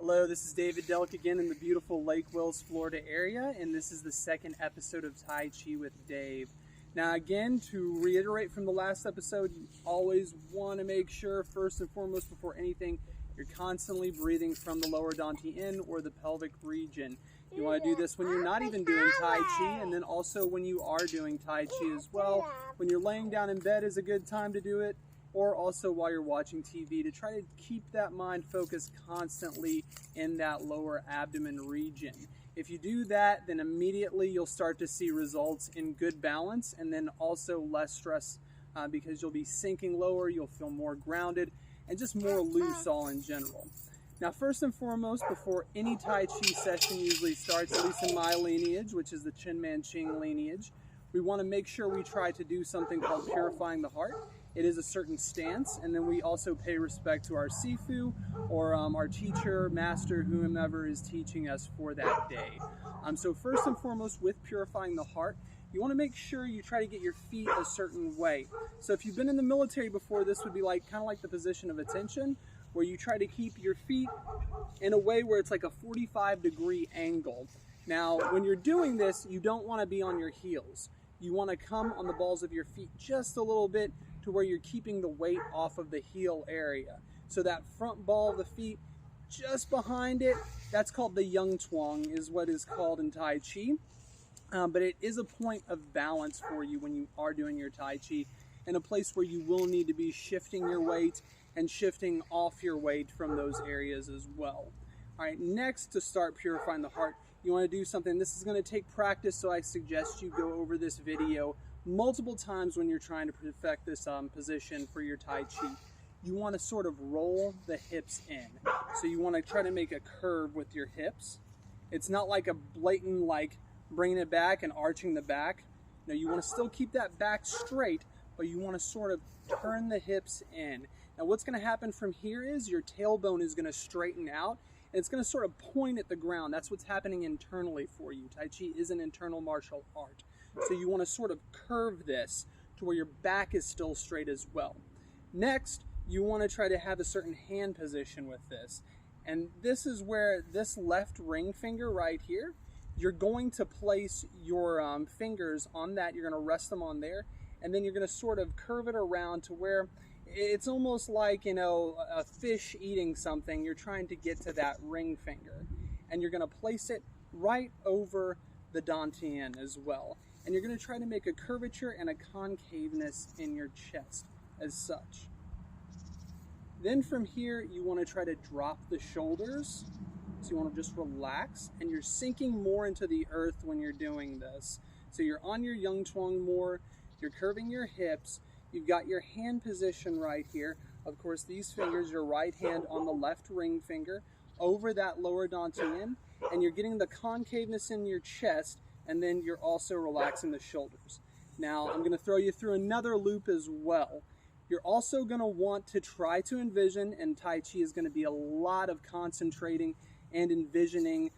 Hello, this is David Delk again in the beautiful Lake Wills, Florida area, and this is the second episode of Tai Chi with Dave. Now again, to reiterate from the last episode, you always want to make sure, first and foremost, before anything, you're constantly breathing from the lower dantian or the pelvic region. You want to do this when you're not even doing Tai Chi, and then also when you are doing Tai Chi as well. When you're laying down in bed is a good time to do it, or also while you're watching TV, to try to keep that mind focused constantly in that lower abdomen region. If you do that, then immediately you'll start to see results in good balance, and then also less stress because you'll be sinking lower, you'll feel more grounded, and just more loose all in general. Now, first and foremost, before any Tai Chi session usually starts, at least in my lineage, which is the Chin Man Ching lineage, we want to make sure we try to do something called purifying the heart. It is a certain stance, and then we also pay respect to our Sifu or our teacher, master, whomever is teaching us for that day. So first and foremost, with purifying the heart, you want to make sure you try to get your feet a certain way. So if you've been in the military before, this would be like kind of like the position of attention, where you try to keep your feet in a way where it's like a 45-degree angle. Now, when you're doing this, you don't want to be on your heels. You want to come on the balls of your feet just a little bit to where you're keeping the weight off of the heel area. So that front ball of the feet just behind it, that's called the Yang Tuang, is what is called in Tai Chi. But it is a point of balance for you when you are doing your Tai Chi, in a place where you will need to be shifting your weight and shifting off your weight from those areas as well. All right, next, to start purifying the heart, you want to do something. This is going to take practice, so I suggest you go over this video multiple times when you're trying to perfect this position for your Tai Chi. You want to sort of roll the hips in. So you want to try to make a curve with your hips. It's not like a blatant, like bringing it back and arching the back. No, you want to still keep that back straight, but you want to sort of turn the hips in. Now what's going to happen from here is your tailbone is going to straighten out, and it's going to sort of point at the ground. That's what's happening internally for you. Tai Chi is an internal martial art. So you want to sort of curve this to where your back is still straight as well. Next, you want to try to have a certain hand position with this. And this is where this left ring finger right here, you're going to place your fingers on that. You're going to rest them on there. And then you're going to sort of curve it around to where it's almost like, you know, a fish eating something. You're trying to get to that ring finger. And you're going to place it right over the dantian as well. And you're going to try to make a curvature and a concaveness in your chest as such. Then from here, you want to try to drop the shoulders. So you want to just relax, and you're sinking more into the earth when you're doing this. So you're on your Yang Tuang more, you're curving your hips, you've got your hand position right here. Of course, these fingers, your right hand on the left ring finger, over that lower dantian, and you're getting the concaveness in your chest, and then you're also relaxing the shoulders. Now, I'm going to throw you through another loop as well. You're also going to want to try to envision, and Tai Chi is going to be a lot of concentrating and envisioning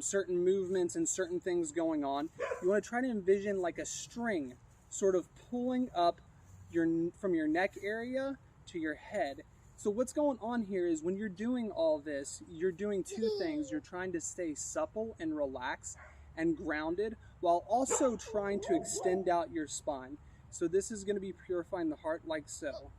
certain movements and certain things going on. You want to try to envision like a string sort of pulling up from your neck area to your head. So what's going on here is when you're doing all this, you're doing two things. You're trying to stay supple and relaxed and grounded, while also trying to extend out your spine. So this is going to be purifying the heart like so.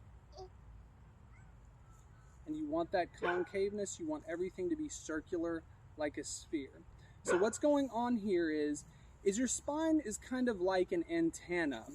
And you want that concaveness, you want everything to be circular like a sphere. So what's going on here is your spine is kind of like an antenna.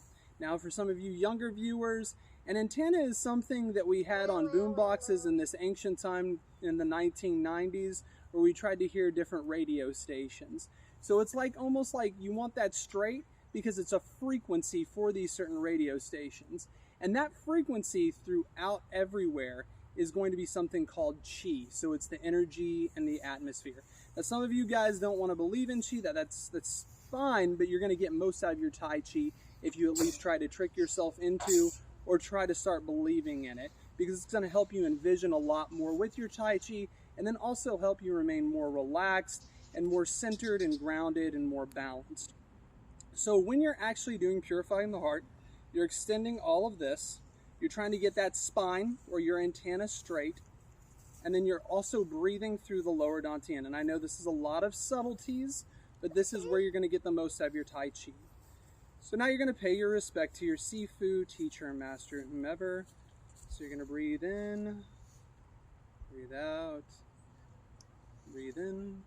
Now for some of you younger viewers, an antenna is something that we had on boom boxes in this ancient time in the 1990s, where we tried to hear different radio stations. So it's like almost like you want that straight because it's a frequency for these certain radio stations. And that frequency throughout everywhere is going to be something called Qi. So it's the energy and the atmosphere. Now some of you guys don't want to believe in Qi, that's fine, but you're going to get most out of your Tai Chi if you at least try to trick yourself into or try to start believing in it, because it's going to help you envision a lot more with your Tai Chi, and then also help you remain more relaxed and more centered and grounded and more balanced. So when you're actually doing purifying the heart, you're extending all of this. You're trying to get that spine or your antenna straight. and then you're also breathing through the lower dantian. And I know this is a lot of subtleties, but this is where you're going to get the most out of your Tai Chi. So now you're going to pay your respect to your Sifu, teacher, master, whomever. So you're going to breathe in, breathe out, breathe in.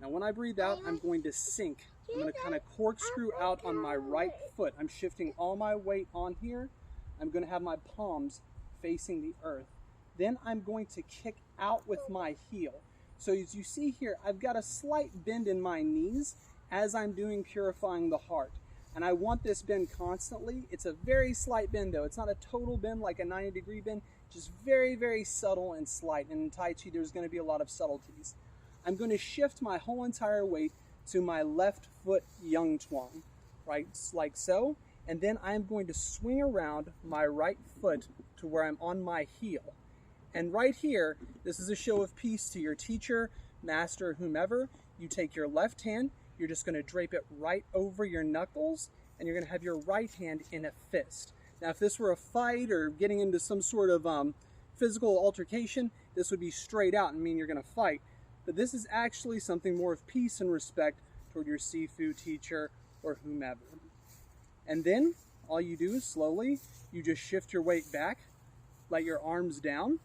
Now when I breathe out, I'm going to sink. I'm going to kind of corkscrew out on my right foot. I'm shifting all my weight on here. I'm going to have my palms facing the earth. Then I'm going to kick out with my heel. So as you see here, I've got a slight bend in my knees as I'm doing Purifying the Heart. And I want this bend constantly. It's a very slight bend though. It's not a total bend like a 90-degree bend, just very, very subtle and slight. And in Tai Chi, there's going to be a lot of subtleties. I'm going to shift my whole entire weight to my left foot Yang Chuang, right, like so. And then I'm going to swing around my right foot to where I'm on my heel. And right here, this is a show of peace to your teacher, master, whomever. You take your left hand, you're just going to drape it right over your knuckles, and you're going to have your right hand in a fist. Now, if this were a fight or getting into some sort of physical altercation, this would be straight out and mean you're going to fight. But this is actually something more of peace and respect toward your Sifu, teacher, or whomever. And then, all you do is slowly, you just shift your weight back, let your arms down,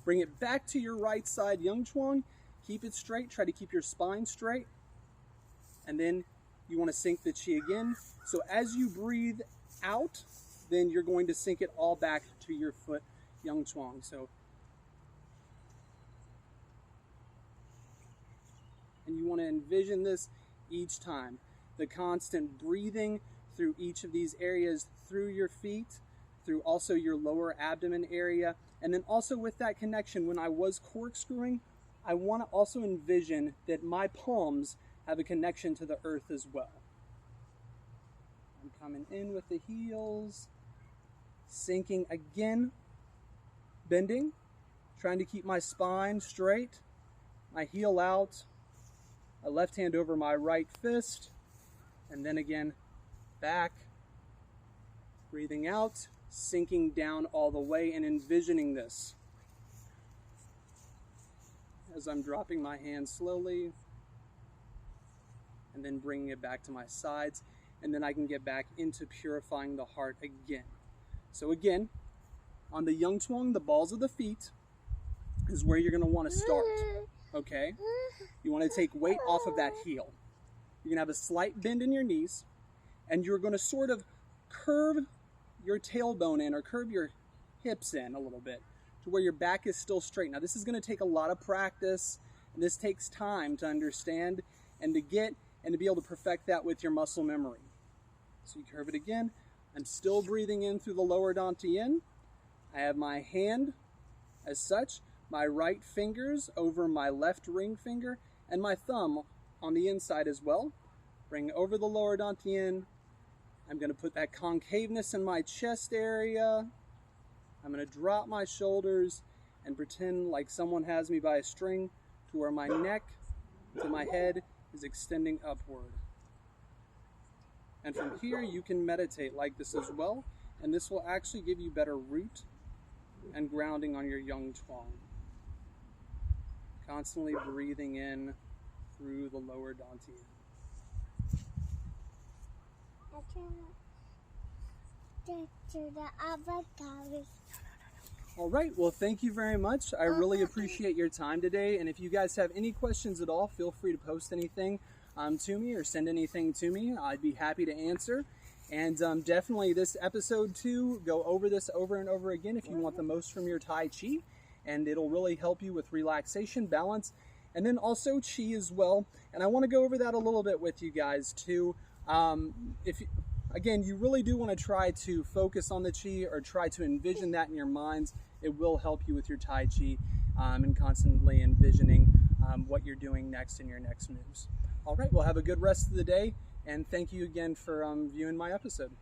bring it back to your right side Yang Chuang, keep it straight, try to keep your spine straight, and then you want to sink the Qi again. So as you breathe out, then you're going to sink it all back to your foot Yang Chuang. So, and you want to envision this each time. The constant breathing through each of these areas, through your feet, through also your lower abdomen area. And then also with that connection, when I was corkscrewing, I want to also envision that my palms have a connection to the earth as well. I'm coming in with the heels, sinking again, bending, trying to keep my spine straight, my heel out, my left hand over my right fist, and then again, back, breathing out, sinking down all the way and envisioning this. As I'm dropping my hands slowly, and then bringing it back to my sides, and then I can get back into Purifying the Heart again. So again, on the Yang Chuang, the balls of the feet is where you're going to want to start, okay? You want to take weight off of that heel. You're going to have a slight bend in your knees, and you're going to sort of curve your tailbone in, or curve your hips in a little bit, to where your back is still straight. Now this is going to take a lot of practice, and this takes time to understand and to get and to be able to perfect that with your muscle memory. So you curve it again. I'm still breathing in through the lower dantian. I have my hand as such, my right fingers over my left ring finger, and my thumb on the inside as well. Bring over the lower dantian. I'm going to put that concaveness in my chest area. I'm going to drop my shoulders and pretend like someone has me by a string, to where my neck to my head is extending upward. And from here you can meditate like this as well, and this will actually give you better root and grounding on your Yang Chuang. Constantly breathing in through the lower dantian. All right, well, thank you very much. I really appreciate your time today. And if you guys have any questions at all, feel free to post anything to me or send anything to me. I'd be happy to answer. And definitely this episode 2, go over this over and over again if you want the most from your Tai Chi. And it'll really help you with relaxation, balance, and then also Chi as well. And I want to go over that a little bit with you guys too. Again, you really do want to try to focus on the Chi, or try to envision that in your minds. It will help you with your Tai Chi and constantly envisioning what you're doing next in your next moves. All right, well, have a good rest of the day, and thank you again for viewing my episode.